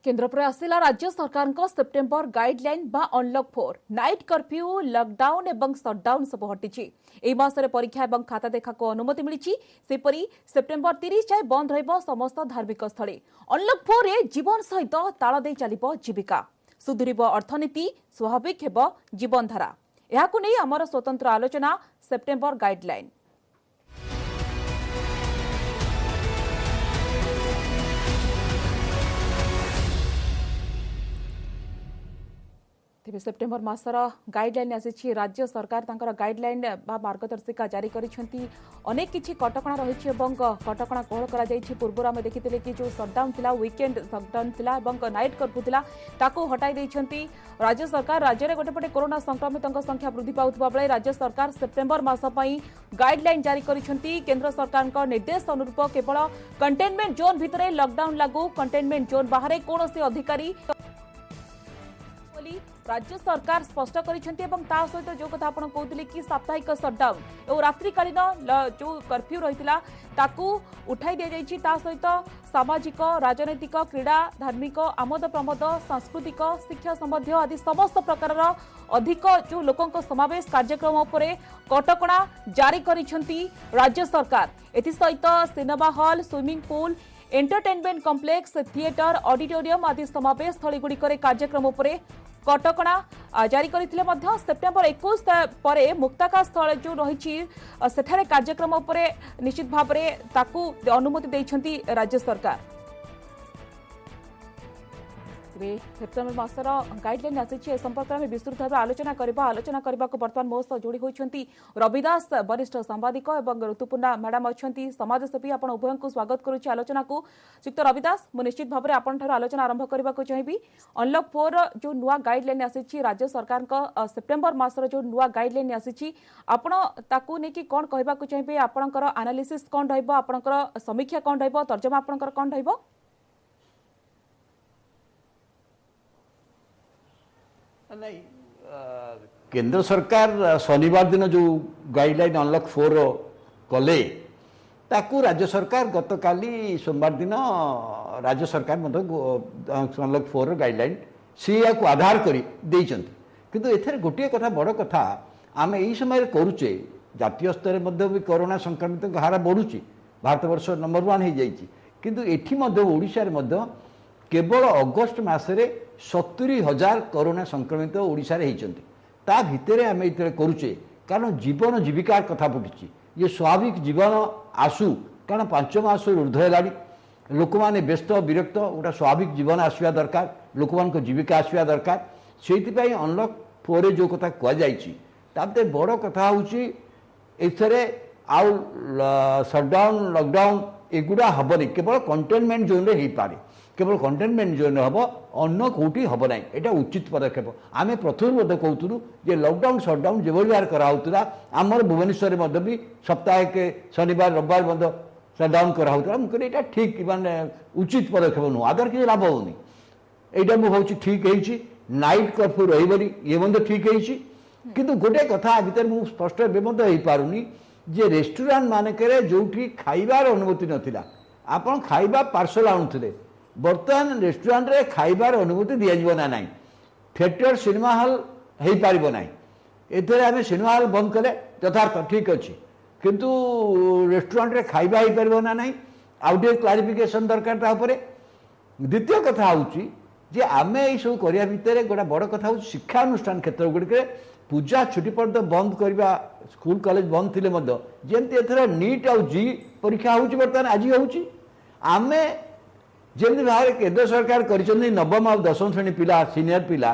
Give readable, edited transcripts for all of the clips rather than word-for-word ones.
केन्द्र पर आसिला राज्य सरकार सेप्टेम्बर गाइडलाइन बा अनलॉक 4 नाइट कर्फ्यू लॉकडाउन एवं सटडाउन सब हटिछि। एई मासरे परीक्षा एवं खाता देखा को अनुमति मिलिछि। सेपरि सेप्टेम्बर 30 जाय बंद रहइबो समस्त धार्मिक स्थली। अनलॉक 4 रे जीवन सहित ताल दे चलिबो जीविका, सुधुरिबो अर्थनीति, स्वाभाविक हेबो जीवनधारा। एहाकु नै हमर स्वतंत्र आलोचना सेप्टेम्बर गाइडलाइन। सेप्टेम्बर मासर गाइडलाइन आसी राज्य सरकार तांकर गाइडलाइन बा मार्गदर्शिका जारी करिसेंती। अनेक किछि कटकणा रहिछि एवं कटकणा कोहल करा जाइछि। पूर्व आमे देखिथिले कि जो सटडाउन थिला, वीकेंड सटडाउन थिला एवं नाइट कर्फ्यू थिला, ताको हटाई दैछंती राज्य सरकार। राज्य रे गोटेपटे कोरोना संक्रमितक संख्या वृद्धि पाउथबा बेले राज्य सरकार सेप्टेम्बर मास पई गाइडलाइन जारी करिसेंती। केंद्र सरकारक निर्देश अनुरूप केवल कंटेनमेंट जोन भितरे लॉकडाउन लागू, कंटेनमेंट जोन बाहर कोनोसी अधिकारी राज्य सरकार स्पष्ट करिसेंती। सहित जो कथा आपण कहते कि साप्ताहिक सटडाउन और रात्रिकालीन जो कर्फ्यू रही उठाई दि जाइए। सहित सामाजिक, राजनैतिक, क्रीड़ा, धार्मिक, आमोद प्रमोद, सांस्कृतिक, शिक्षा संबंधी आदि समस्त प्रकार अधिक जो लोकों समावेश कार्यक्रम उपरे कटकणा जारी करिसेंती राज्य सरकार। एसहित cinema hall, swimming pool, entertainment complex, theatre, auditorium आदि समावेश स्थली गुड़िकर कार्यक्रम उपरे कटकणा जारी करथिले मध्य सेप्टेम्बर 21 परे मुक्ताका स्थल जो रही सेठारे कार्यक्रम उपरे निश्चित भाव में ताकू अनुमति दैछंती राज्य सरकार। सेप्टेम्बर मासर गाइडलाइन आसी संपर्क में विस्तृत भाव आलोचना करने को बर्तमान मो सह जोड़ी होती रविदास, वरिष्ठ सांबादिक और ऋतुपूर्णा मैडम अच्छा समाजसेवी। आप उभय को स्वागत करुच्ची आलोचना को। श्रीयुक्त रविदास, मुझे निश्चित भाव में आपंठ आलोचना आरंभ करने को चाहिए। अनलॉक 4 जो नुआ गाइडलाइन आसी राज्य सरकार सेप्टेम्बर मासर जो नुआ गाइडलाइन आसी आपको लेकिन कौन कहवाक चाहिए? आपणकर एनालिसिस कौन रहिबो, आपणकर समीक्षा कौन रहिबो, तर्जमा आपणकर कौन रहिबो? नहीं, केंद्र सरकार शनिवार दिन जो गाइडलाइन अनलॉक 4 कले ताकू राज्य सरकार गतकाली सोमवार दिन राज्य सरकार अनलॉक 4 गाइडलाइन सी को आधार करी देइचंती। किंतु एथरे गोटे कथा बड़ कथा आम यही समय करुचे जातीय स्तर में कोरोना संक्रमित हार बढ़ुची। भारत वर्ष नंबर 1 हो जाइए। किंतु एठी ओडिशा रे केवल अगस्ट मासरे 70,000 कोरोना संक्रमित ओडिशा रे होइचंती। ता भितरे आम ये करुचे कारण जीवन जीविकार कथा पड़ुची। ये स्वाभाविक जीवन आसू कारण 5 मास ऊर्ध है लोक मैंने व्यस्त विरक्त गोटा स्वाभाविक जीवन आसवा दरकार, लोक मान जीविका आसवा दरकार। से अनलॉक 4 जो कथा कहते बड़ कथा हूँ आउ सटडाउन लॉकडाउन एगुड़ा हेनी, केवल कंटेनमेंट जोन रे हो पारे, केवल कंटेनमेंट जोन हम अन्न कौटी हम ना। यहाँ उचित पदक्षेप आम प्रथम कहूँ जे लॉकडाउन सटडाउन जो भाव कराला आमर भुवनेश्वर भी सप्ताह के शनिवार रविवार सटडाउन कराला। मुझे यहाँ ठीक मानने उचित पदक्षेप नुह, आधार किसी लाभ होनी। यहाँ मुझे भावी ठीक है नाइट कर्फ्यू रही ये ठीक है। किंतु गोटे कथा भितर मुझे स्पष्ट हो पारुनी जे रेस्टोरेंट मानक जो खाइबार अनुमति नथिला, आपन खाइबा पार्सल आणुथिले, बर्तमान रेस्टोरेंट रे खाइबार अनुमति दिया जीव ना नहीं। थिएटर, सिनेमा हॉल हो पारिबो नहीं। एथरे आमे सिनेमा हॉल बंद कले यथार्थ ठीक अच्छी, किंतु रेस्टोरेंट रे खाइबा हो पारिबो ना नहीं। आउटे क्लारिफिकेशन दरकार ता उपरे। द्वितीय कथा होची जे आमे ए सब करिया भितरे गोटा बड़ कथा होची शिक्षा अनुष्ठान क्षेत्र गुड़िके पूजा छुट्टी पर्यंत बंद करवा, स्कूल कॉलेज बंद थिले मध्य जेमती एथर नीट आउ जी परीक्षा होची बर्तमान आज होची। आमे जमी भाव केंद्र सरकार करिसेंती नवम और 10वीं श्रेणी पिला, सीनियर पिला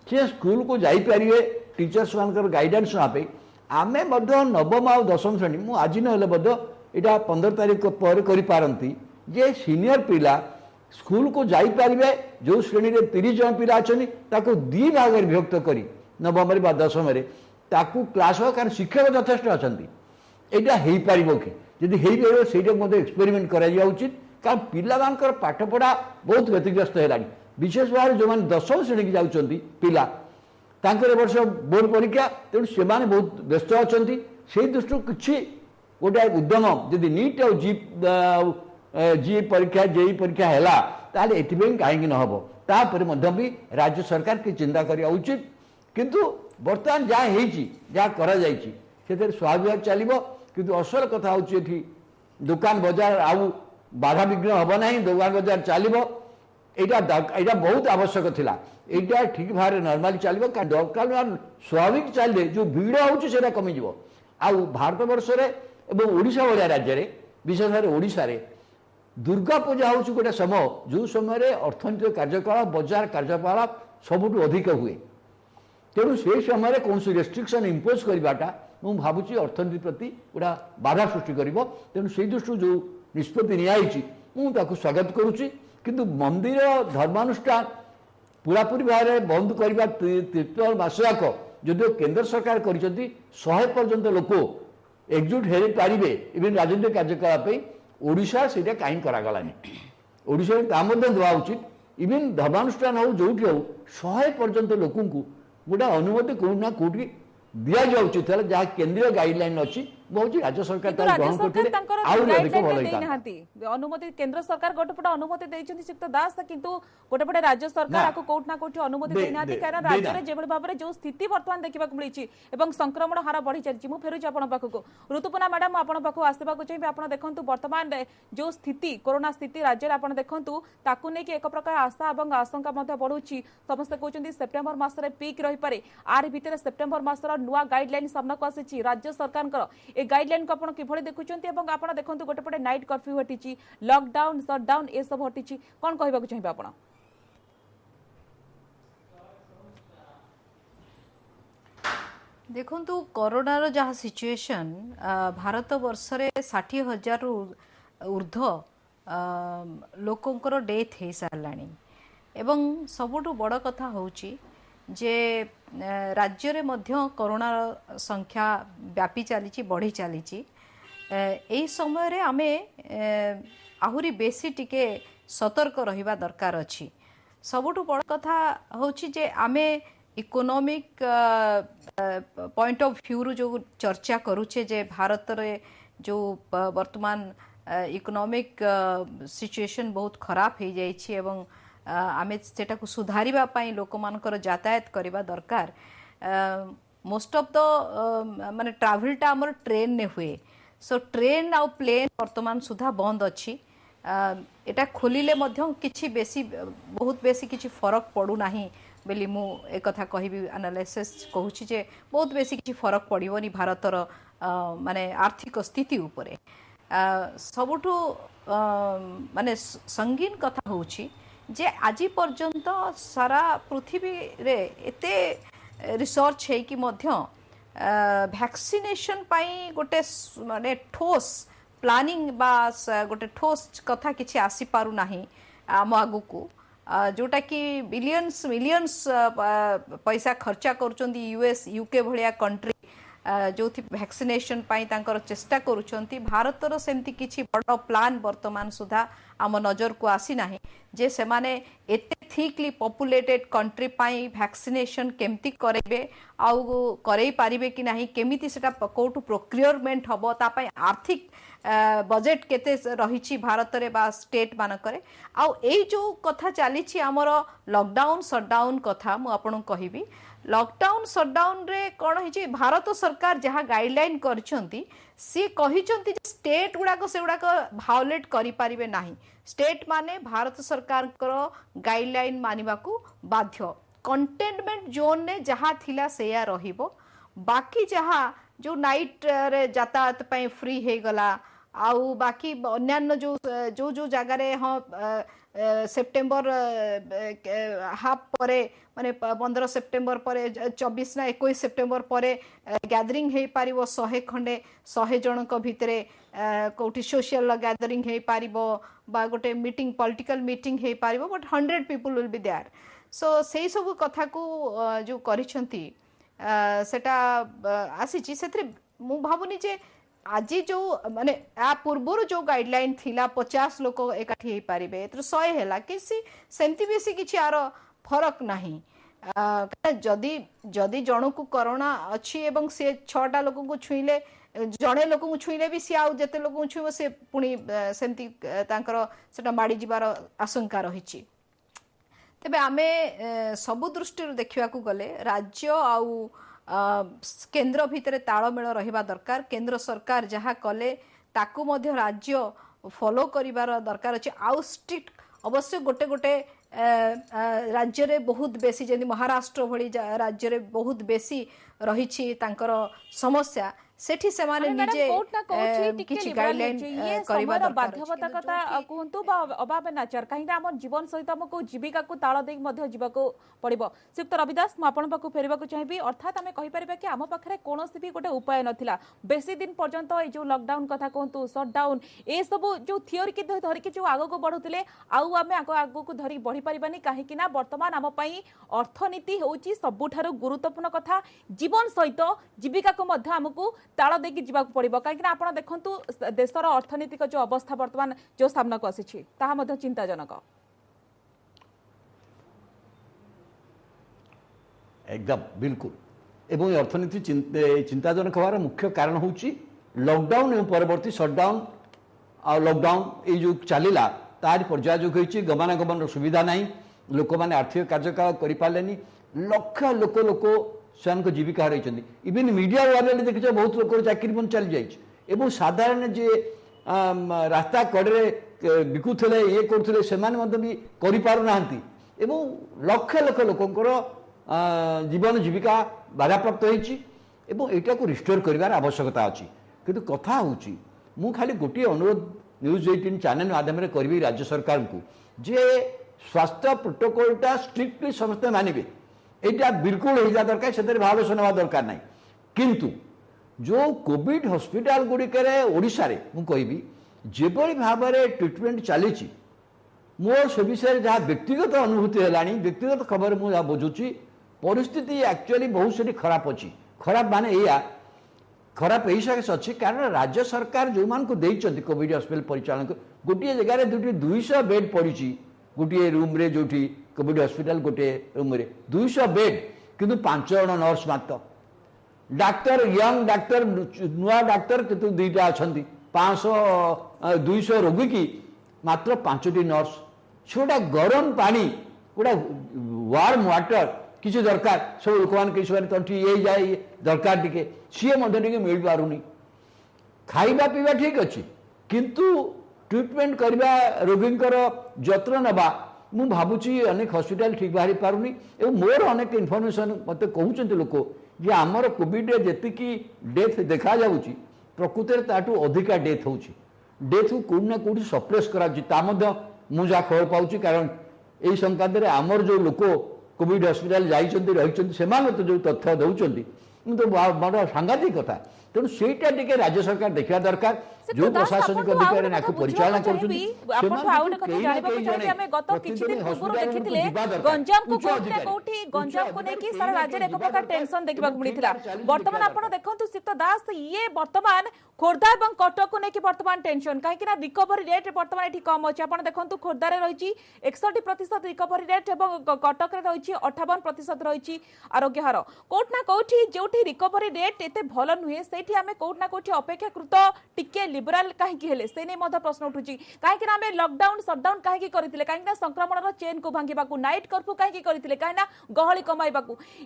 से स्कूल को जाइपारे टीचर्स मान गाइडेंस नापे आमे नवम और 10वीं श्रेणी मुझे आज ना यहाँ 15 तारीख पर करिपारंती जे सीनियर पिला स्कूल को जाइपारे। जो श्रेणी रे 30 जन पिला अच्छा ताको 2 भाग विभक्त करी नवम 10वीं ताकू क्लास हो कारण शिक्षक यथेष्ट अच्छा यहाँ हो पार कि जदि हो पार से एक्सपेरिमेंट करा उचित। कारण पिला मानकर पाठ पढ़ा बहुत व्यतिग्रस्त है, विशेष भाव में जो मैंने 10वीं श्रेणी की जाऊँगी पिला तांकर वर्ष बोर्ड परीक्षा तेणु से बहुत व्यस्त अच्छा से दृष्टि किसी गोटे उद्यम जदि नीट और जी परीक्षा जेई परीक्षा है कहीं न हम तापर भी राज्य सरकार की चिंता करवा उचित किंतु बर्तमान जहाँ जहाँ करा स्वाभाविक चलो किंतु असल कथा हूँ दुकान बजार आउ बाधा विघ्न हम ना दुकान बजार चलो यहाँ बहुत आवश्यक थिला एटा ठीक भाव नॉर्मली चलो दुकान स्वाभाविक चलिए जो भीड़ होता कमिज आउ भारत वर्ष ओडिशा भाया राज्य विशेष ओडिशा दुर्गा पूजा हूँ गोटे समय जो समय अर्थनैतिक कार्यकलाप बजार कार्यकलाप सबुठ अधिक हुए तेणु से समय कौन रेस्ट्रिक्शन इम्पोज करवाटा मुझे भावुँ अर्थनीति प्रति गोटा बाधा सृष्टि कर तेणु से दृष्टि जो निष्पत्ति मुझे स्वागत करुच्ची किंतु मंदिर धर्मानुष्ठान पूरापूरी भाव में बंद करने तृतीय मास जाक जदिव केंद्र सरकार कर 100 पर्यंत लोक एकजुट हो पारे इवन राजनीतिक कार्यकलाप ओडिशा से कहीं करागलानी ओडिशा दवा उचित इवन धर्मानुष्ठान हो जो हो 100 पर्यंत लोक गोटे अनुमति कौटना कौटी दि जाए उचित है जहाँ केंद्रीय गाइडलाइन अच्छी बहुत राज्य सरकार ग्रहण करते अनुमति केंद्र सरकार गोटेपटे अनुमति देइछन्ति श्रीयुक्त दास किंतु गोटेपटे राज्य सरकार को कोठना कोठी अनुमति देनाथि कारण राज्य रे जेबळ भाबरे जो स्थिति वर्तमान देखिबा को मिलिछि एवं संक्रमण हार बढ़ी चलिछि मु फेरुछि आपण पाखको ऋतुपना मैडम आपण पाखको आसेबा को चाहिबे आपण देखंतु वर्तमान जो स्थिति कोरोना स्थिति राज्य रे आपण देखंतु ताकु नै कि एक प्रकार आशा एवं आशंका मध्ये बढ़ुछि समस्त कहउछन्ति सेप्टेम्बर मास रे पीक रहि पारे आर भीतर सेप्टेम्बर मास रो नुवा गाइडलाइन सामना को आसीछि राज्य सरकार ए गाइडलाइन को आपण किभଳି देखुचंती एवं आपण देखंतु गोटेपटे नाइट कर्फ्यू हटिछि लॉकडाउन शटडाउन ए सब हटिछि कोन कहबा को चाहिबा आपण देखंतु कोरोना रो जहा सिचुएशन भारत वर्ष रे 60,000 रु ऊर्ध्व लोकंकर डेथ हे सारलाणी एवं सबुठु बड़ कथा होउची जे राज्य रे मध्य कोरोना संख्या व्यापी चली बढ़ी चली एही समय रे आमे आहुरी बेसी टिके सतर्क रहिबा दरकार अछि सबुठु बड़ कथा होउची जे आमे इकोनॉमिक पॉइंट ऑफ व्यू रु जो चर्चा करूचे जे भारत रे जो वर्तमान इकोनॉमिक सिचुएशन बहुत खराब हो जाइछि एवं आमे सेटा को सुधारिबा पई लोक मानकर यातायात करबा दरकार मोस्ट ऑफ द माने ट्रैवलटा हमर ट्रेन ने हुए सो ट्रेन आ प्लेन वर्तमान सुधा बंद अछि एटा खोलिले मध्य किछि बेसी बहुत बेसी किछि फरक पड़ू नाही बेली मु एक कथा कहबी एनालिसिस कहूछि जे बहुत बेसी किछि फरक पड़िबोनी भारतर माने आर्थिक स्थिति उपरे सबुठु माने संगीन कथा होछि जे आज पर्यंत सारा पृथ्वी रे एते रिसर्च है कि मध्य वैक्सीनेशन पाई गोटे माने ठोस प्लानिंग बा गोटे ठोस कथा किछि आसी पारु नाही आम आगु को जोटा कि बिलियंस मिलियंस पैसा खर्चा करुचंती यूएस यूके भलिया कंट्री जो थी वैक्सीनेशन पाई तांकर चेष्टा करुचंती भारतर सेमती किछि बड़ प्लान वर्तमान सुधा आम नजर को आसी नाही जे से माने एते थिकली पॉपुलेटेड कंट्री पाई वैक्सीनेशन केमती करेबे आउ करई पारिबे कि नाही केमिति सेटा कोटु प्रोक्योरमेंट हबो ता पाई आर्थिक बजेट केते रहिछि भारत रे बा स्टेट मानकरे आउ एई जो कथा चलीछि हमर लॉकडाउन शटडाउन कथा मु आपन कहिबी लॉकडाउन शटडाउन रे कोन हिछि भारत सरकार जहा गाइडलाइन करछंती सी कहिछंती स्टेट गुडा को से गुडा को भायोलेट करि पारिबे नाही स्टेट माने भारत सरकार को गाइडलाइन मानिबा को बाध्य कंटेनमेंट जोन ने जहा थिला सेया रहिबो बाकी जहा जो नाइट रे यातायात पई फ्री हे गला आउ बाकी अन्यान्य जो जो जो जगह रे सेप्टेम्बर हाफ परे माने 15 सेप्टेम्बर परे 24 ना 21 सेप्टेम्बर परे गैदरिंग हे पारिबो 100 खंडे 100 जनक भितरे कोठी सोशल गैदरिंग हे पारिबो बा गोटे मीटिंग पॉलिटिकल मीटिंग हे पारिबो but 100 people will be there so सेही सब कथा को जो करिसंती सेटा आसीची सेतरे मु भाबुनी जे आज जो माने आ पूर्वर जो गाइडलाइन थिला 50 लोक एकाठी हे पारिबे एतर 100 हैला किसी सेमती बेसी किछि आरो फरक नाही जदी जदी जणो को कोरोना अछि एवं से 6टा लोक को छुइले जणे लोक को छुइले भी से आ जते लोक को छुइबो से पुनी सेमती तांकर सेटा माडी जिबार आशंका रहिछि तेबे आमे सबु दृष्टि देखा गले राज्य आउ केंद्र भितर तालमेल रहिबा दरकार केंद्र सरकार जहाँ कले ताकू मध्य राज्य फॉलो करिवार दरकार अछि आउ स्ट्रिक्ट अवश्य गोटे गोटे राज्य रे बहुत बेसी जेंति महाराष्ट्र भली राज्य रे बहुत बेसी रही तांकर समस्या सेठी से माने निजे किछि गाइडलाइन करिबा दरकार बाध्यता कथा कहंतु बा अभाव नाचर काहे हमर जीवन सहित हमको जीविका को ताळ देक मध्य जीवाको पड़िबो श्रीयुक्त रविदास म आपन पाकु फेरिबा को चाहिबी अर्थात आमे कहि परिबा कि हम पाखरे कोनोसी भी गोटे उपाय नथिला बेसी दिन पर्यंत ए जो लॉकडाउन कथा कहंतु शटडाउन ए सब जो थियोरी के धरि कि जो आगो को बढ़ुतिले आउ आमे आगो को धरि बढ़ी परिबानी काहे कि ना वर्तमान हम पई अर्थनीति होउची सबुठारो गुरुत्वपूर्ण कथा जीवन सहित जीविका को मध्य हमको ताळ देकी जीवाक पड़िबो काहे कि ना आपण देखंतु देशर अर्थनीतिक जो अवस्था वर्तमान जो सामना को आसी ताहा मध्य चिंताजनक एकदम बिल्कुल एवं अर्थनीति चिंताजनक हमारा मुख्य कारण होची लॉकडाउन एवं परवर्ती शटडाउन आ लॉकडाउन ये जो चलिला तार पर्याय जो होईची गमनागमन सुविधा नहीं लोक माने आर्थिक कार्यकलाप करि पालेनी लक्ष लोक लोक स्वयं जीविका हरई इवन मीडिया वाले देखिए बहुत लोक चाकरी बंद चली जाइए साधारण जे रास्ता कड़े बिकुले ये करुले से भी करना लक्ष लक्ष लोकंर जीवन जीविका बाधाप्राप्त होती एटा को रिस्टोर कर आवश्यकता अच्छी किंतु कथा हूँ मु खाली गोटे अनुरोध न्यूज 18 चैनल माध्यम करी राज्य सरकार को जे स्वास्थ्य प्रोटोकॉलटा स्ट्रिक्टली समस्ते मानवे यहाँ बिल्कुल हो दरकार से भावलेशन हवा दरकार ना किंतु जो कोविड हॉस्पिटल गुड़िकर ओडिशा रे मु कहबी जेबरी भाव में ट्रिटमेंट चली मोर से विषय जहाँ व्यक्तिगत अनुभूति है व्यक्तिगत खबर मुझे बुझुची परिस्थिति एक्चुअली बहुत से खराब अच्छी खराब माने या खराब यही सके अच्छी कारण राज्य सरकार जो मान को देइचंती कोविड हॉस्पिटल परिचालन गोटे जगार 200 बेड पड़ी गोटे रूम रे जो कोविड हॉस्पिटल गोटे रूम रे 200 बेड किंतु 5 जन नर्स मात्र डाक्तर यंग डाक्तर नुआ डाक्तर किंतु 2टा अच्छा 200 रोगी की मात्र 5टी नर्स छोटा गरम पानी गोटा वार्म वाटर किसी दरकार सब लोक मान तंठी ये जाए दरकार टिके सी मिल पारुनी खाइबा पीवा ठीक अच्छे किंतु ट्रिटमेंट करवा रोगींकर जत्न नवा मु भावुची अनेक हॉस्पिटल ठीक बाहरी पारुनी एवं मोर अनेक इनफॉरमेशन मत कहते लोक जे आमर कोविड जी डेथ देखा जाऊँगी प्रकृति ताठू अधिका डेथ हो डेथ को कौट ना कौट सप्रेस करा मुझा खबर पाऊँ कारण यही संक्रांत में आमर जो लोक कोविड हॉस्पिटल जाइछन्ति रहिछन्ति सेमान तो जो तथ्य दउछन्ति तो बड़ सांघातिक कथा तेणु सेटा टिके राज्य सरकार देखा दरकार जो प्रशासनिक अधिकारी नाको परिचालन करछन्ति आपण आउट कथा जानिबा को चाहिए हमें गत किछि दिन पूर्व देखिथिले गंजाम को कोठी गंजाम को नेकी सारा राज्य रे एक प्रकार टेंशन देखबा को मिलिथिला वर्तमान आपण देखंतु सित दास ये वर्तमान खोर्धा एवं कटक को नेकी वर्तमान टेंशन काहे कि ना रिकवरी रेट वर्तमान एठी कम अछि आपण देखंतु खोर्धा रे रहिछि 61% रिकवरी रेट एवं कटक रे रहिछि 58% रहिछि आरोग्य हार कोठ ना कोठी जोठी रिकवरी रेट एते भलो नुहे सेठी हमें कोठ ना कोठी अपेक्षाकृत टिके लिबराल कहीं हेले से नहीं मध्य प्रश्न उठुची कहीं आम लॉकडाउन शटडाउन कहीं करते कहीं संक्रमण चेन को भांगा नाइट कर्फ्यू कहीं करते कहीं गहली कमाइबा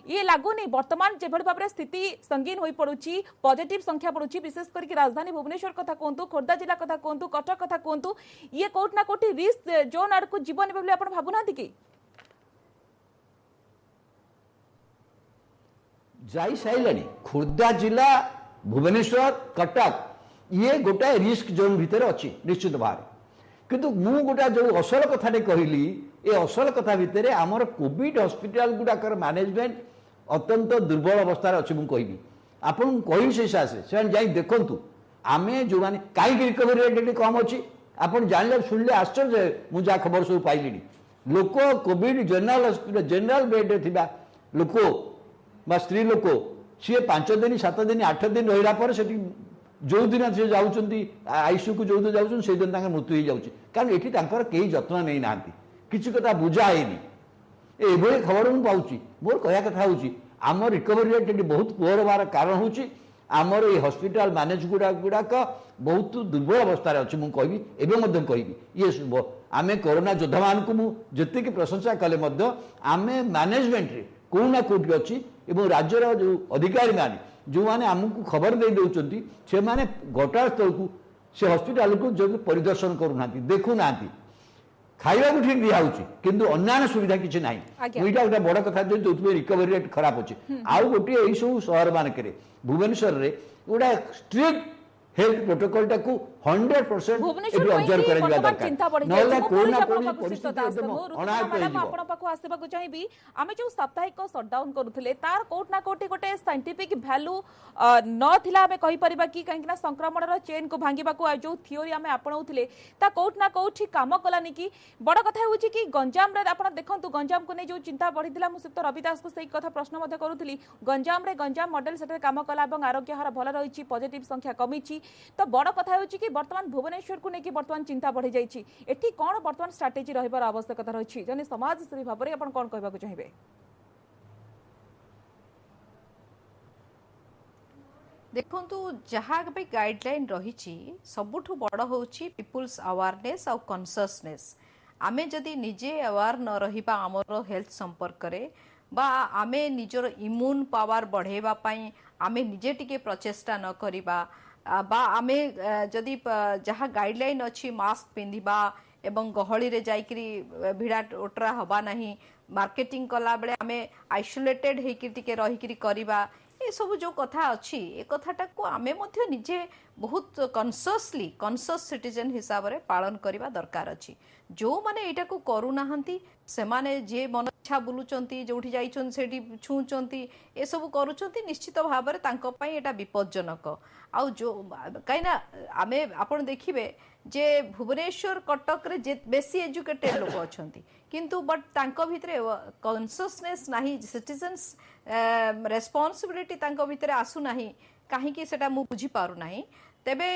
ये लगुनि वर्तमान जो भाव में स्थिति संगीन हो पड़ुची पॉजिटिव संख्या बढ़ुची विशेष करके राजधानी भुवनेश्वर कथा कहतु खोर्धा जिला कथा कहतु कटक कथा कहतु ये कोट ना कोटी रिस्क जोन आड़ को जीवन बोली आप भावुना कि जाई साइलानी खोर्धा जिला भुवनेश्वर कटक ये गोटाए रिस्क जोन भितर अच्छी निश्चित भाव किंतु मु गोटा जो असल कथाटे कहली ये असल कथा भितर आमर कोविड हॉस्पिटल गुड़ाकर मैनेजमेंट अत्यंत दुर्बल अवस्था अच्छी मुझे कहबी आपन कही से हिसाब से देखु आम जो मैंने कहीं रिकवरी रेट कम अच्छी आपन जानले शुणिले आश्चर्य मुझे जहाँ खबर सब पाइली लोक Covid general hospital general bed थिबा लोक बा स्त्री लोक सी 5 दिन 7 दिन 8 दिन रहा पर से जो दिन से जाऊँच आईसीयू को जो दिन जाऊँ से दिन मृत्यु हो जाऊँगी कारण ये कहीं जत्न नहीं ना किसी कथा बुझाएनी ये खबर मुझे पाँच मोर कह कथा हूँ आम रिकवरी रेट ये बहुत पुअर हमार कारण हूँ आमर ये हॉस्पिटल मैनेज गुड़ाक बहुत दुर्बल अवस्था अच्छी मुझे कहबी एवं कहबी ये आम कोरोना योद्धा मान जी प्रशंसा कले आम मैनेजमेंट रे कौना कौटी अच्छी एवं राज्यर जो अधिकारी मैंने जो मैंने आमको खबर दे दौरान से मैंने घटनास्थल को से हॉस्पिटल को जो परिदर्शन करूना देखुना खाइबा ठीक दिया किंतु अन्य सुविधा किसी ना मुझा गोटे बड़ कथा जो रिकवरी रेट खराब अच्छे आउ गोटे यही सब सहर मानक भुवनेश्वर रे गोटे स्ट्रिक्ट हेल्थ प्रोटोकॉल टाकू 100% ऑब्जर्व करा दरकार नहले कोरोना परिस्थिति आपण पाखु आसीबाकू चाहिबी आमे जो साप्ताहिक शटडाउन करूथिले तार कोट ना कोटी गोटे साइंटिफिक वैल्यू न थिला आमे कहि परिबा कि काहे ना संक्रमण रो चेन को भांगीबाकू जो थ्योरी आमे आपणाउथिले ता कोट ना कोठी काम कलानी कि बड़ कथा होउची कि गंजाम रे आपण देखंतु गंजाम को नै जो चिंता बढ़िथिला मु सिक्त रविदास को सही कथा प्रश्न मध्ये करूथिली गंजाम रे गंजाम मॉडल सेटे काम कला एवं आरोग्य हार भल रहिछि पॉजिटिव संख्या कमिछि तो बड़ कथा होउची कि वर्तमान भुवनेश्वर को लेकिन वर्तमान चिंता बढ़ी जाइछि एठी कोन वर्तमान स्ट्रेटेजी रहिबार आवश्यकता रहिछि जने समाज सेवी भाबरे आपण कोन कहबाकू चाहिबे देखंतु जहाँ भी गाइडलाइन रही सबुठु बड़ होची पीपुल्स अवेयरनेस और कॉन्शियसनेस आमे जदि निजे अवेयर न रहिबा हमरो हेल्थ संपर्क रे बा आमे निजर इम्यून पावर बढ़ेबा पई आमे निजे टिके प्रचेष्टा न करिबा बा आमे जदि जहाँ गाइडलाइन अच्छी मास्क पिंधिबा एवं गहली रे जाइकरी भिड़ा ओटरा हबा नहीं मार्केटिंग कला बेले आमे आइसोलेटेड हेकि टिके रहिकरी करिबा ये सब जो कथा अच्छी ए कथाटा को आमे मध्य निजे बहुत कॉन्शियस सिटीजन हिसाब रे पालन करिबा दरकार अच्छी जो माने एटा को करू नाहंती से माने जे मन इच्छा बुलुचंती जोठी जाइचन सेठी छुचंती ए सब करूचंती निश्चित भाव रे तांको पई एटा विपज्जनक आ जो काइना आमे आपण देखिबे जे भुवनेश्वर कटक रे जे बेसी एजुकेटेड लोक अछंती किंतु बट तांको भितरे कॉन्शियसनेस नाही सिटीजन्स रेस्पॉन्सिबिलिटी तांको भितरे आसु नाही काहे कि सेटा मु बुझी पारु नाही तेबे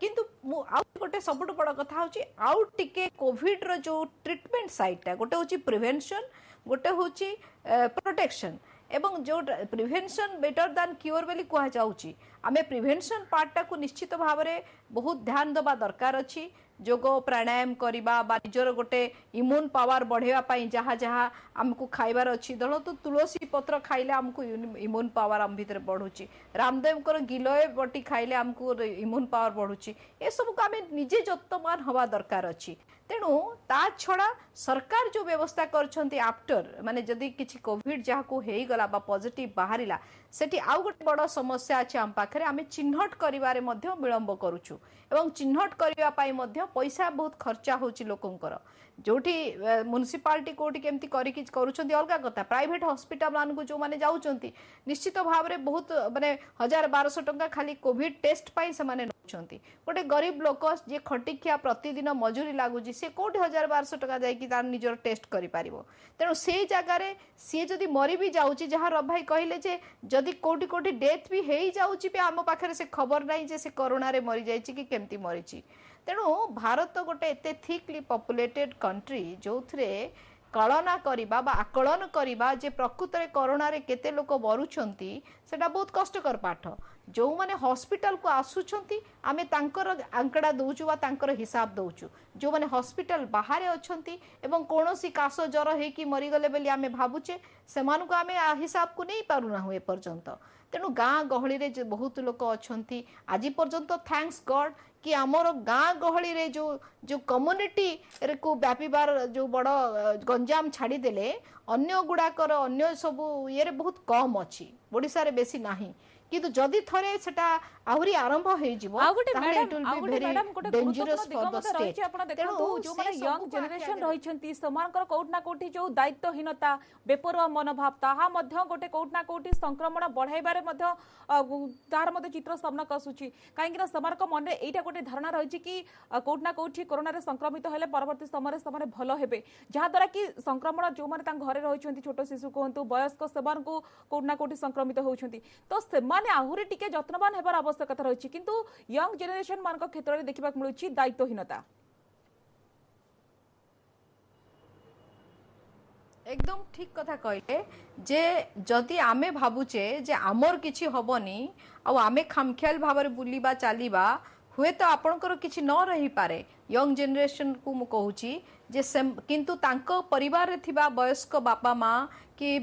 किंतु मु आउ गोटे सबुठ बड़ कथा होची आउ टिके कोविड रो जो ट्रीटमेंट साइडटा गोटे होची प्रिवेंशन गोटे होची प्रोटेक्शन एवं जो प्रिवेंशन बेटर दैन क्योर बोली कह जाउची आमे प्रिवेंशन पार्टा को निश्चित भाव में बहुत ध्यान दबा दरकार अच्छी जोग प्राणायाम करवा बा निजर गोटे इम्यून पावर बढ़ेवा जहाँ जहाँ आमको खाइबार अच्छी दल तो तुलसी पत्र खाइले आमको इम्यून पावर आम भितर बढ़ुची रामदेव गिलोय बटी खाइले आमको इम्यून पावर बढ़ुची ए सब को आमे निजे जत्नवान हवा दरकार अच्छी तेणु ता छड़ा सरकार जो व्यवस्था करछंती आफ्टर माने जदि किछि कोविड जहाँ को हेई गला बा पॉजिटिव बाहरिला सेठी आउ गोटे बड़ समस्या अछि आम पाखरे आमे चिन्हट करिवारे मध्य विलंब करूछु एवं चिन्हट करिवा पाई मध्य पैसा बहुत खर्चा होछि लोकंकर जोठी म्युनिसिपालिटी कोठी केमती करिकि करूछंती अलगा कथा प्राइवेट हॉस्पिटल मान को जो माने जाउछंती निश्चित भाव रे बहुत माने 1200 टंका खाली कोविड टेस्ट पाई से माने नउछंती गोटे गरीब लोक जे खटिखिया प्रतिदिन मजूरी लागुची से कोठी 1200 टंका जाई कि तार निजर टेस्ट करि पारिबो तेणु से जगह रे सी जदि मरी भी जाउची जहाँ रब भाई कहले जे जदि कोठी कोठी डेथ भी हेई जाउची पे आम पाखरे से खबर नाही जे से कोरोना रे मरी जाईची कि केमती मरीची तेणु भारत गोटे एते थिकली पॉपुलेटेड कंट्री जो थे कलना करवा बा आकलन करवा जे प्रकृत रे कोरोना रे केते लोक मरुछंती सेटा बहुत कष्टकर पाठ जो माने हॉस्पिटल को आसुछंती आमे तांकर आंकड़ा दउचु बा तांकर हिसाब दउचु जो माने हॉस्पिटल बाहर अछंती एवं कोनोसी कास जर हे कि मरी गले बेली आमे भाबुचे सेमान को आमे हिसाब को नहीं पारु ना हुए पर्यंत तेणु गाँ गहली रे बहुत लोक अछंती आज पर्यंत थैंक्स गॉड कि आमर गाँ गहली रे जो जो कम्युनिटी रे को व्यापीबार जो बड़ गंजाम छाड़ी देले अन्य गुड़ाकर अन्य सब ये बहुत कम अच्छी ओडिशा रे बेसी नाही किंतु जदि थरे सेटा आहुरी आरंभ हे जिवो ताहले it will be very dangerous for the state आपण देखंतु जो माने यंग जनरेशन रहिछंती समानकर कोट ना कोठी जो दायित्वहीनता बेपरवा मनोभाव ताहा मध्य गोटे कोट ना कोठी संक्रमण बढ़ाइबारे मध्य तार मध्य चित्र सामना कसुची काहेकि ना समानक मन रे एटा गोटे धारणा रहिछि कि कोट ना कोठी कोरोना रे संक्रमित हेले परवर्ती समय समय भलो हेबे जहा द्वारा कि संक्रमण जो माने तां घरे रहिछंती छोट शिशु कोहंतु वयस्क सेमान को कोट ना कोठी संक्रमित होउछंती तो माने आहुरी टिके जत्नवान हेबार आवश्यकता रही किंतु यंग जेनेरेशन मान क्षेत्र में देखा मिलूँ दायित्वहीनता एकदम ठीक कथा कहले जे जदि आमे भाबुचे जे आमर किछि हबनी आ आमे खामख्याल भाବରେ बुलिबा चालिबा हुए तो आपणकर किछि न रही पारे यंग जनरेशन को मु कहूची जे किंतु तांको परिवार रे थिबा वयस्क बापा माँ कि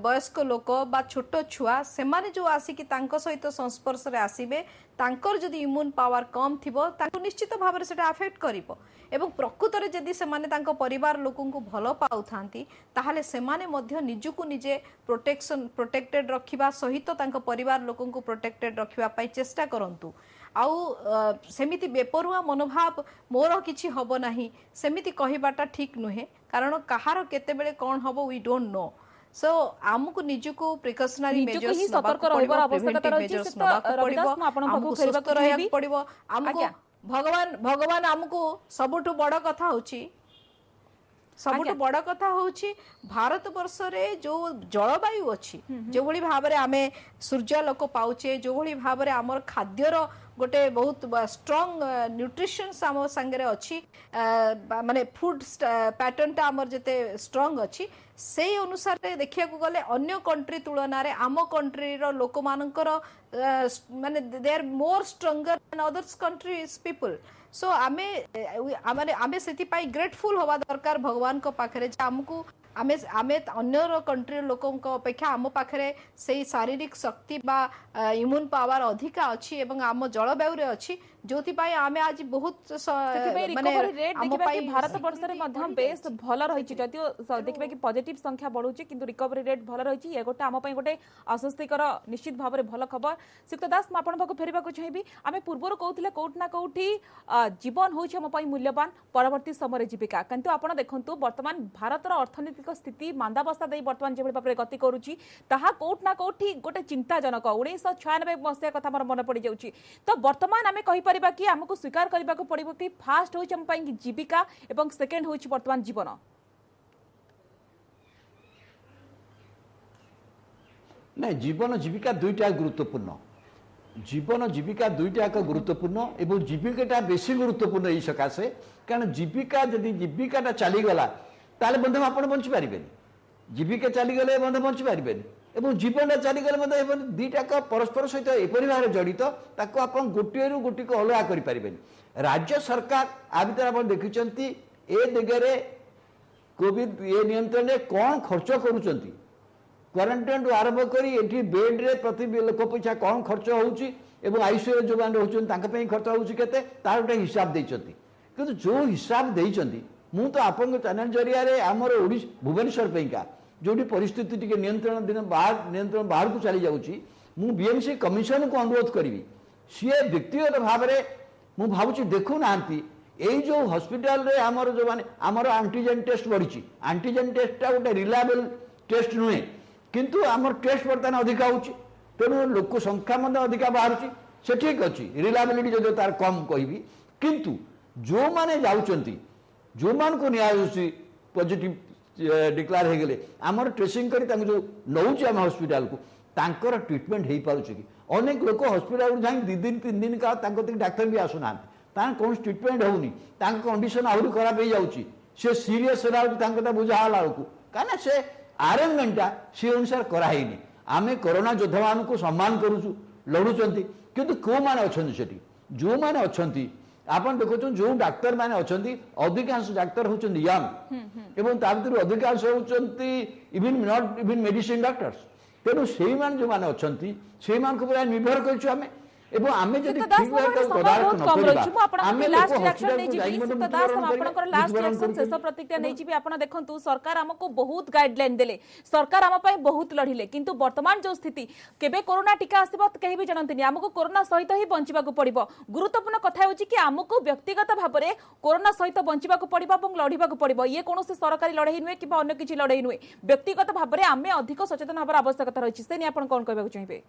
वयस्क लोक बा छोट छुआ से माने जो आसिकी तांको सहित संस्पर्श रे आसीबे तांकर जदि इम्यून पावर कम थिबो तांको निश्चित भाव से अफेक्ट करिवो एवं प्रकृत रे जदि से माने तांको परिवार लोकन को भलो पाउथांती ताहाले से माने मध्य निजुकु निजे प्रोटेक्टेड रखिबा सहित तांको परिवार लोकन को प्रोटेक्टेड रखिबा पई चेष्टा करंतु आउ सेमिति बेपरुआ मनोभाव मोर किछि हबो नाही सेमिति कहिबाटा ठीक नुहे कारण कहार केते बेले कोन हबो वी डोंट नो सो आमको निजुको प्रिकॉशनरी मेजर्स ही सतर्क रहबार आवश्यकता रहछि रविदास आपण पाखु फेरबाक चाहिबी पड़िबो आमको भगवान आमको सबुठु बड़ कथा होछि सबुठु बड़ कथा होछि भारत वर्ष रे जो जलवायु अछि जो भली भाबरे आमे सूर्य लोक पाउचे जो भली भाबरे हमर खाद्यर गोटे बहुत स्ट्रांग न्यूट्रिशन आम संगे अच्छी माने फूड पैटर्न टा आमर जते स्ट्रांग अच्छी से अनुसार देखिया गले अन्य कंट्री तुलना रे आम कंट्री रो लोक मानकर माने they are more stronger than others countries people so आमे आमे सेति पाई ग्रेटफुल होवा दरकार भगवान को पाखरे जे हमकु आमे आमे अन्य कंट्री लोकों अपेक्षा आम पाखरे से शारीरिक शक्ति बा इम्यून पावर अधिका अच्छी एवं आम जलवायु रे अच्छी जोथि पाई आमे आज बहुत माने भारत वर्ष रे मध्यम बेस भल रहिछि जतियो देखिबा कि पॉजिटिव संख्या बढ़ुछि किंतु रिकवरी रेट भल रहिछि ए गोटे आम पई गोटे आश्वस्तिकर निश्चित भाव भल खबर सिक्त दास म आपण पाखु फेरिबा को चाहिबी आमे पूर्वर कहउथिले कोट ना कोठी जीवन होछि हम पई मूल्यवान परवर्ती समय रे जीविका किंतु आपण देखंतु वर्तमान भारत रो अर्थनैतिक स्थिति मांदावस्था दे वर्तमान जेबे भाव गति करूछि ताहा कोट ना कोठी गोटे चिंताजनक 1996 मसिया कथा मोर मन पड़ी जाउछि तो वर्तमान आमे कहि परिबा कि हमको स्वीकार करबा को पड़िबो कि फास्ट होछि हम पई जीविका एवं सेकंड होछि वर्तमान जीवन नहीं जीवन जीविका दुईटा गुरुत्वपूर्ण जीवन जीविका दुईटा गुरुत्वपूर्ण एवं जीविका बेसी गुरुत्वपूर्ण यही सकाशे कारण जीविका जदि जीविका चलीगला ताले बंधु आप बंची पारे जीविका चलीगले बंधु बंची पारे एवं जीवन चलीगले दुईटाक परस्पर सहित एपरी भाव जड़ित ताको आप गोटे रु गोटी को अलग करें राज्य सरकार आ भर आप देखिं ए दिगरे कोविड ये नियंत्रण में कौन खर्च करुँच क्वारंटाइन आरंभ करी बेड रे प्रति लोक पिछा कौन खर्च होउची आईसीयू जो मैंने रोचे खर्च होते तार गोटे हिसाब देती किंतु जो हिसाब देती मु तो आप चैनल जरिया आमर भुवनेश्वर पैका जो परिस्थिति टी नियंत्रण दिन नियंत्रण बाहर को चली जाऊँगी मु बीएमसी कमिशन को अनुरोध करी सी व्यक्तिगत भाव में मु भावुची देखु ना यही जो हॉस्पिटल रे आमर जो माने आमर एंटीजन टेस्ट बढ़ी एंटीजन टेस्टा गोटे रिलायबल टेस्ट नुहे किंतु आमर टेस्ट बर्तमान अधिका होची तेणु लोक संख्या अधिका बाहर से ठीक अच्छी रिलायबिलिटी जो तार कम कहि किंतु जो माने जाउचंती जो मान को नियासी पॉजिटिव डिक्लेयर हो गले आमर ट्रेसिंग करी तांको जो नौची आम हॉस्पिटल को तांकर ट्रीटमेंट हो पारुछि कि अनेक लोक हॉस्पिटल जाई 2 दिन 3 दिन का तांको डाक्टर भी आसुना तां कौन ट्रीटमेंट होनी तांको कंडीशन आहुरी खराब हो जाउछि से सीरियस होला बुझा होला कहीं से आरेंजमेंटा सी अनुसार कराइनी आम कोरोना योद्धा मान को सम्मान करुचु लड़ुंट किंतु कौ मैंने अच्छा से जो मैंने अच्छा आप देखो जो डाक्तर मैंने अच्छा अधिकांश डाक्तर होती यंग एवं भर अधिकांश होती even not even medicine doctors तेणु से जो मैंने अच्छा से पूरा निर्भर करूँ आम एवं आमे जदि ठीक तदारक न करिबा आमे लास्ट रिएक्शन नै जिबी दास आपनकर लास्ट रिएक्शन शेष प्रतिक्रिया नै जिबी आपण देखंतु सरकार हमको बहुत गाइडलाइन देले सरकार हम पई बहुत लढिले किंतु वर्तमान जो स्थिति केबे कोरोना टीका आसीबो कहि भी जानंतिनी हमको कोरोना सहित ही बंचिबा को पड़िबो गुरुत्वपूर्ण कथा होची कि हमको व्यक्तिगत भाबरे कोरोना सहित बंचिबा को पड़िबो এবং लढिबा को पड़िबो ये कोनोसी सरकारी लढाई नुए कि अन्य किछि लढाई नुए व्यक्तिगत भाबरे आमे अधिक सचेतन हबार आवश्यकता रहिछि से नि आपण कोन कहबा चाहिबे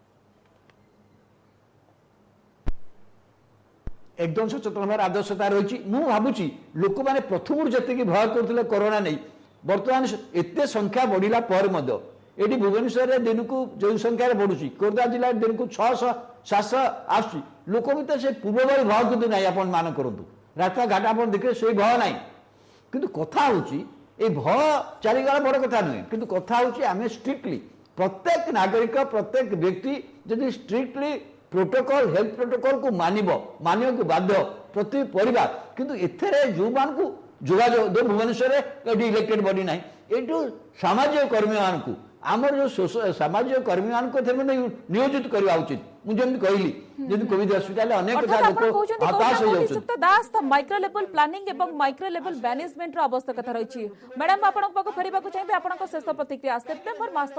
एकदम सचेतन हमार आवश्यकता रही भावुची लोक मैंने प्रथम जी भय करते कोरोना नहीं बर्तमान एत संख्या बढ़ला पर ये भुवनेश्वर दिन को जो संख्यार बढ़ुची खोर्धा जिला दिन को 600-700 आस लोक भी तो से पूर्व भाई भय करते ना आप मान करूँ रास्ता घाट आप देखिए से भय ना कि कथा हूँ ये भय चलीगला बड़ कथा नुहे कि कथा हूँ आम स्ट्रिक्टली प्रत्येक नागरिक प्रत्येक व्यक्ति जदि स्ट्रिक्टली प्रोटोकॉल हेल्थ प्रोटोकॉल को मानिया को बाध्य प्रति परिवार किंतु एथेरे जो मान को जोगाजोग भुवनेश्वर इलेक्टेड बॉडी ना ये सामाजिक कर्मी मान आमर जो सामाजिक कर्मी मान नियोजित करवा उचित मुझे कहली जब कोविड हॉस्पिटल अनेक हताश हो श्रीयुक्त दास माइक्रो लेवल प्लानिंग एवं माइक्रो लेवल मैनेजमेंट रो आवश्यकता रही मैडम आपन पाक फेरबा को चाहिए आपन शेष प्रतिक्रिया सेप्टेम्बर मास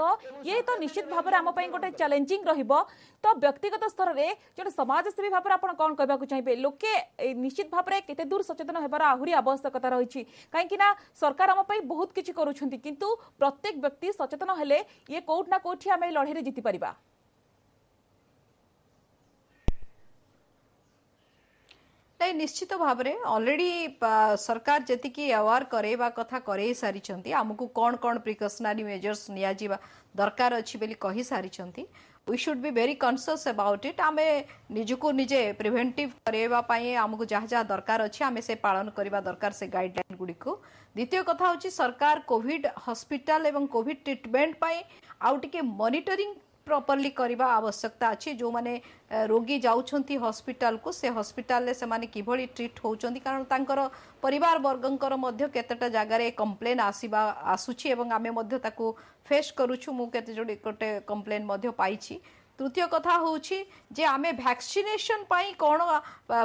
ये तो निश्चित भाव में आम गोटे चैलेंजिंग रहिबो तो व्यक्तिगत स्तर में जो समाजसेवी भाव में आपन कौन कहबा को चाहिए लोके निश्चित भाव में केते दूर सचेतन हेबार आहुरी आवश्यकता रही कहीं सरकार आम बहुत किछि करूछंती किंतु प्रत्येक व्यक्ति सचेतन हेले ये कोठ ना कोठी आम लड़ाई जीति पारिबा नहीं निश्चित भाव में ऑलरेडी सरकार जी अवेयर करेवा कथा करे सारी आमको कौन कौन प्रिकॉशनरी मेजर्स निया दरकार अच्छी बोली कही सारी we should be very conscious about it आम निजको निजे प्रिवेंटिव करवाई आमको जहाँ जहाँ दरकार अच्छी आम से पालन करवा दरकार से गाइडलाइन गुड़िक द्वितीय कथा हूँ सरकार कोविड हॉस्पिटल एवं कोविड ट्रीटमेंट आउ टिके मॉनिटरिंग प्रॉपर्ली करवा आवश्यकता अच्छी जो माने रोगी जाउछंती हॉस्पिटल को से हॉस्पिटल से माने किभली ट्रीट होउछंती कारण तांकर परिवार वर्गंकर मध्य केतेटा जगार कंप्लेन आसुची एवं आमे मध्य ताकू फेस करूछु मु केते जोडी कोटे कंप्लेन मध्य पाइछि तृतीय कथा होउछि जे आमे वैक्सीनेशन पाई कोन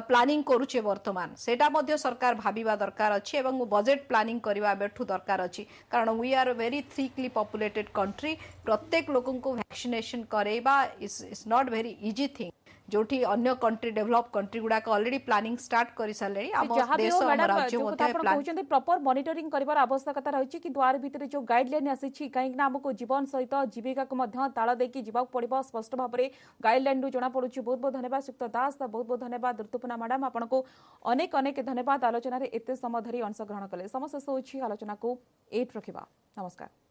प्लानिंग करूचे वर्तमान सेटा मध्य सरकार भाबिबा दरकार अछि एवं बजेट प्लानिंग करबा बेठु दरकार अछि कारण we are very thickly populated country प्रत्येक लोगन को वैक्सीनेशन करेबा is not very easy thing जोठी अन्य कंट्री डेवलप कंट्री गुडा को ऑलरेडी प्लानिंग स्टार्ट करि साले हम देश हम राज्य मते प्लान कहउछन्ती प्रॉपर मॉनिटरिंग करबार आवश्यकता रही कि द्वार भितर जो गाइडलाइन आसी कहीं हमको जीवन सहित जीविका को मध्य ताल देकी जीवाक पड़िबो स्पष्ट भाव में गाइडलाइन रु जना पड़ुछि बहुत बहुत धन्यवाद श्रीयुक्त दास बहुत बहुत धन्यवाद ऋतुपना मैडम आपनको अनेक अनेक धन्यवाद आलोचना रे एते समय धरी अंशग्रहण कले समस्त होछि आलोचना को एट रखिबा नमस्कार।